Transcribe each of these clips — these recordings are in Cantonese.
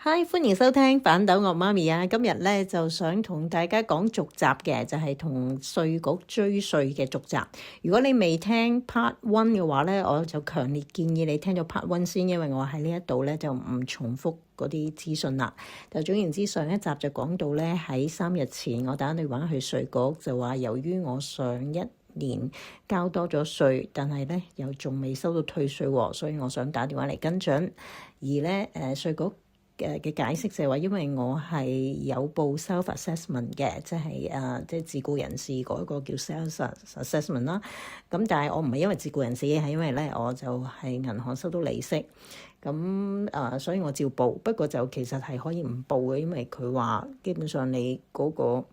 Hi，歡迎收聽反斗我媽咪啊！今日咧就想同大家講續集嘅，就係同稅局追稅嘅續集。如果你未聽 Part One 嘅話咧，我就強烈建議你聽咗 Part One 先，因為我喺呢一度咧就唔重複嗰啲資訊啦。就總言之，上一集就講到咧喺3日前，我打電話去稅局，就話由於我上一年交多咗稅，但係咧又仲未收到退稅喎，所以我想打電話嚟跟進。而咧稅局嘅解釋就係話，因為我係有報 self assessment 嘅，即係自僱人士嗰個叫 self assessment 啦。咁但係我唔係因為自僱人士，係因為咧我就係銀行收到利息，咁所以我照報。不過就其實係可以唔報嘅，因為佢話基本上你嗰個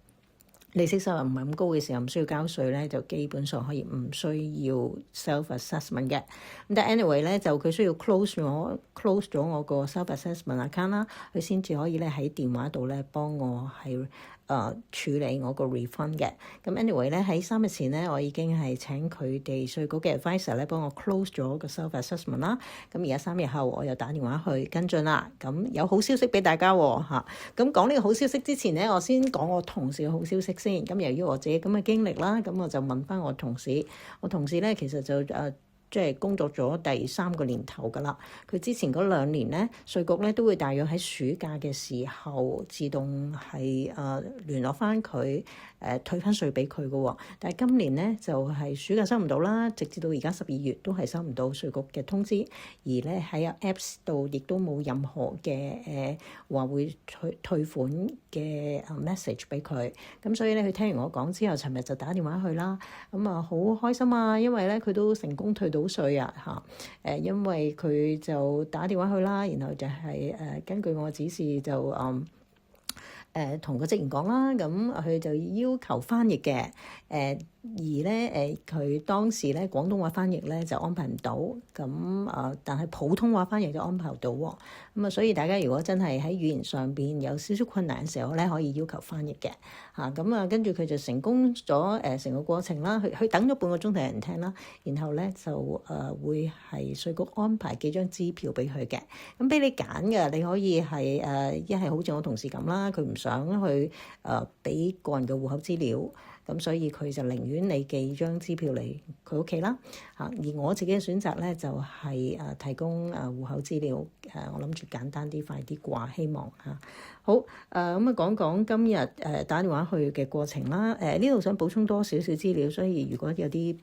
利息收入唔係咁高嘅時候，唔需要交稅咧，就基本上可以唔需要 self assessment 嘅。咁但係 anyway 咧，就佢需要 close 咗我個 self assessment account 啦，佢先至可以咧喺電話度咧幫我係處理我個 refund 嘅。咁 anyway 咧喺3日前咧，我已經係請佢哋稅局嘅 advisor 咧幫我 close 咗個 self assessment 啦。咁而家3日後，我又打電話去跟進啦。咁有好消息俾大家喎嚇。咁講呢個好消息之前咧，我先講我同事嘅好消息先。咁由於我自己咁嘅經歷啦，咁我就問翻我同事。我同事咧其實就即係工作咗第3個年頭㗎啦。佢之前嗰2年咧，稅局咧都會大約喺暑假嘅時候自動係聯絡翻佢退翻稅俾佢嘅喎。但係今年咧就係暑假收唔到啦，直至到而家12月都係收唔到稅局嘅通知，而咧喺 Apps 度亦都冇任何嘅話會退款嘅message 俾佢。咁所以咧佢聽完我講之後，尋日就打電話去啦。咁好開心啊，因為咧佢都成功退到稅啊嚇。因為佢就打電話去啦，然後就係根據我嘅指示就同個職員講啦，咁佢就要求翻譯嘅，而咧佢當時咧廣東話翻譯咧就安排唔到，咁但係普通話翻譯就安排到喎，咁所以大家如果真係喺語言上邊有少少困難嘅時候咧，可以要求翻譯嘅嚇，咁跟住佢就成功咗成個過程啦，佢等咗半個鐘頭人聽啦，然後咧就會係稅局安排幾張支票俾佢嘅，咁俾你揀嘅，你可以係一係好似我同事咁啦，佢唔想去俾個人嘅戶口資料，咁所以佢就寧願你寄張支票嚟佢屋企啦嚇。而我自己嘅選擇咧就係提供戶口資料，我諗住簡單啲快啲啩，希望嚇。好咁講講今日打電話去嘅過程啦。呢度想補充多少少資料，所以如果有啲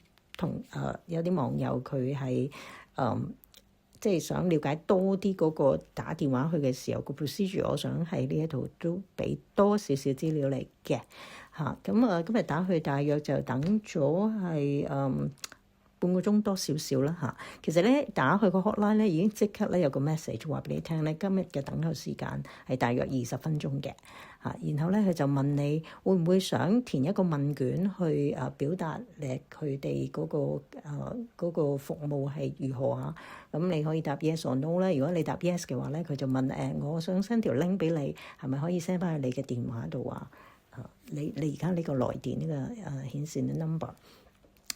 有啲網友佢係即係想了解多啲嗰個打電話去嘅時候個 procedure， 我想喺呢一度都俾多少少資料嚟嘅嚇。咁今日打去大約就等咗係半個鐘多少少啦嚇。其實咧打去個 hotline 咧已經即刻咧有個 message 話俾你聽咧，今日嘅等候時間係大約20分鐘嘅嚇。然後咧佢就問你會唔會想填一個問卷去表達佢哋嗰個服務係如何啊？咁你可以答 yes or no 咧。如果你答 yes 嘅話咧，佢就問我想 send 條 link 俾你，係咪可以 send 翻去你嘅電話度啊？你而家呢個來電呢個顯示嘅 number。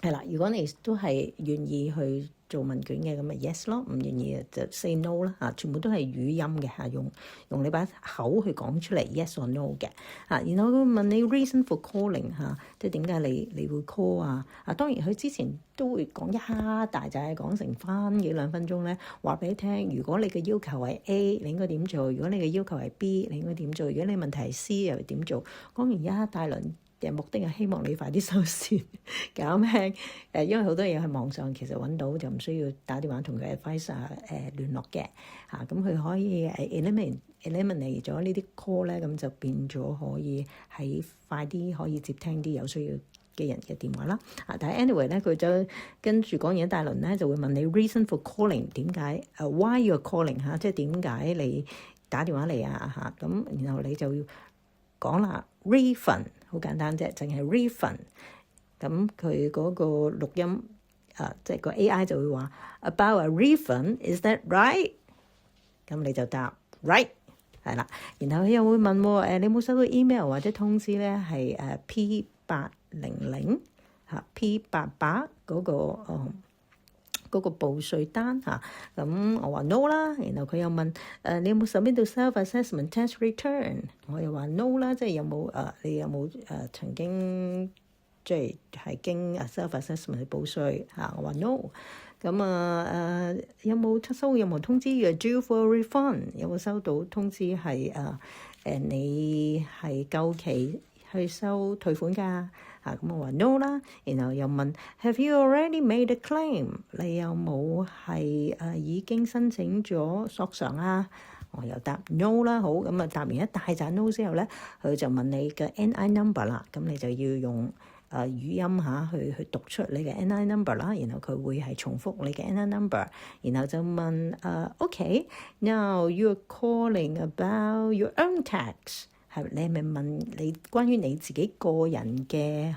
係啦，如果你都係願意去做問卷嘅，咁咪 yes 咯，唔願意就 say no 啦嚇，全部都係語音嘅嚇，用你把口去講出嚟 yes or no 嘅嚇。然後佢問你 reason for calling 嚇，即係點解你會 call 啊？當然佢之前都會講一下大仔講成翻幾2分鐘咧，話俾你聽。如果你嘅要求係 A，你應該點做？如果你嘅要求係 B，你應該點做？如果你問題係 C，又點做？講完一大輪。嘅目的係希望你快啲收線減輕因為好多嘢喺網上其實揾到，就唔需要打電話同佢 advisor 聯絡嘅嚇。咁佢可以eliminate 咗呢啲 call 咧，咁就變咗可以喺快啲可以接聽啲有需要嘅人嘅電話啦。但係 anyway 咧，佢就跟住講完一大輪咧，就會問你 reason for calling， 點解why you're calling 嚇，即係點解你打電話嚟啊嚇。咁然後你就要講啦 refund。好簡單啫，淨係 refund。咁佢嗰個錄音即係個 AI 就會話 about a refund，is that right？ 咁你就答 right 係啦。然後佢又會問你有冇收到 email 或者通知咧？係P800 P88嗰個嗰個報稅單嚇，咁我話 no 啦，然後佢又問你有冇 submit 到 self-assessment tax return， 我又話 no 啦，即係有冇你有冇曾經即係經 self-assessment 去報稅嚇，我話 no。咁有冇收任何通知嘅 due for refund， 有冇收到通知係你係夠期去收退款㗎？咁我話 no 啦，然後又問 Have you already made a claim？ 你有冇係已經申請咗索償啊？我又答 no 啦，好，咁答完一大紮 no 之後咧，佢就問你嘅 NI number 啦，咁你就要用語音去讀出你嘅 NI number 啦，然後佢會係重複你嘅 NI number， 然後就問OK，now you're calling about your own tax。你係咪問你關於你自己個人嘅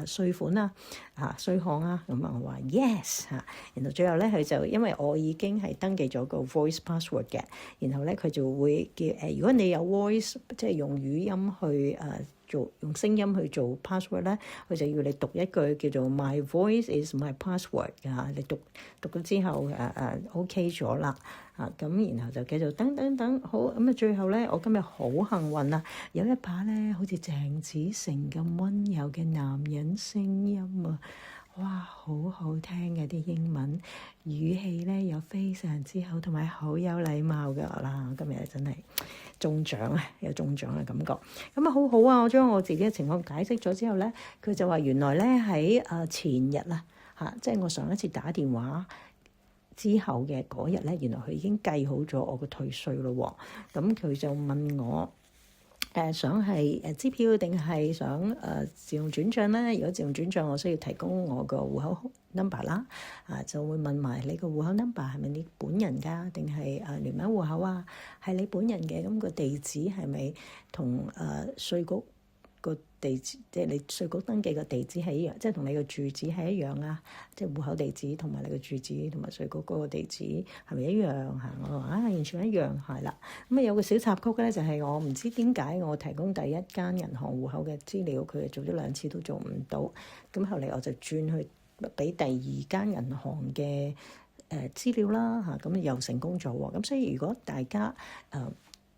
稅款啊、稅項啊？咁我話 yes 然後最後咧佢就因為我已經係登記咗個 voice password 嘅，然後咧佢就會叫如果你有 voice 即係用語音去用聲音去做 password 咧，佢就要你讀一句叫做 My voice is my password 你讀咗之後OK 咗啦。咁然後就繼續等，好咁最後咧，我今日好幸運啊，有一把咧好似鄭子誠咁溫柔嘅男人聲音啊，哇，好好聽嘅啲英文語氣咧，又非常之好，同埋好有禮貌嘅啦。今日真係中獎啊，有中獎嘅感覺。咁好好啊，我將我自己嘅情況解釋咗之後咧，佢就話原來咧喺前日啦即係我上一次打電話之後嘅嗰日咧，原來佢已經計好咗我個退稅咯喎。咁佢就問我想係支票定係想自動轉帳咧？如果自動轉帳，我需要提供我個戶口 number 啦。就會問埋你個戶口 number 係咪你本人㗎，定係聯名戶口啊？係你本人嘅，咁個地址係咪同稅局個地址，即係你稅局登記個地址係一樣，即係同你個住址係一樣啊？即係戶口地址同埋你個住址同埋稅局嗰個地址係咪一樣嚇？我話完全一樣係啦。咁有個小插曲咧，就係我唔知點解我提供第一間銀行戶口嘅資料，佢做咗2次都做唔到。咁後嚟我就轉去俾第2間銀行嘅資料啦咁又成功咗喎。咁所以如果大家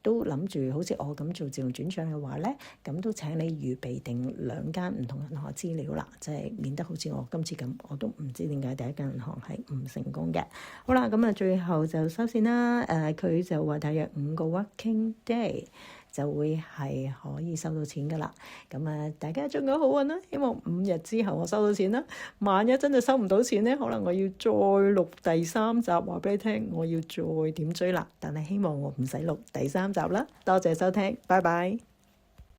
都諗住好似我咁做自動轉帳嘅話咧，咁都請你預備定2間唔同銀行資料啦，即係免得好似我今次咁，我都唔知點解第一間銀行係唔成功嘅。好啦，咁最後就收線啦。佢就話大約5個 working day 就會係可以收到錢噶啦。咁大家祝我好運啦！希望5日之後我收到錢啦。萬一真係收唔到錢咧，可能我要再錄第3集，話俾你聽，我要再點追啦。但係希望我唔使錄第3集啦。多謝收聽，拜拜。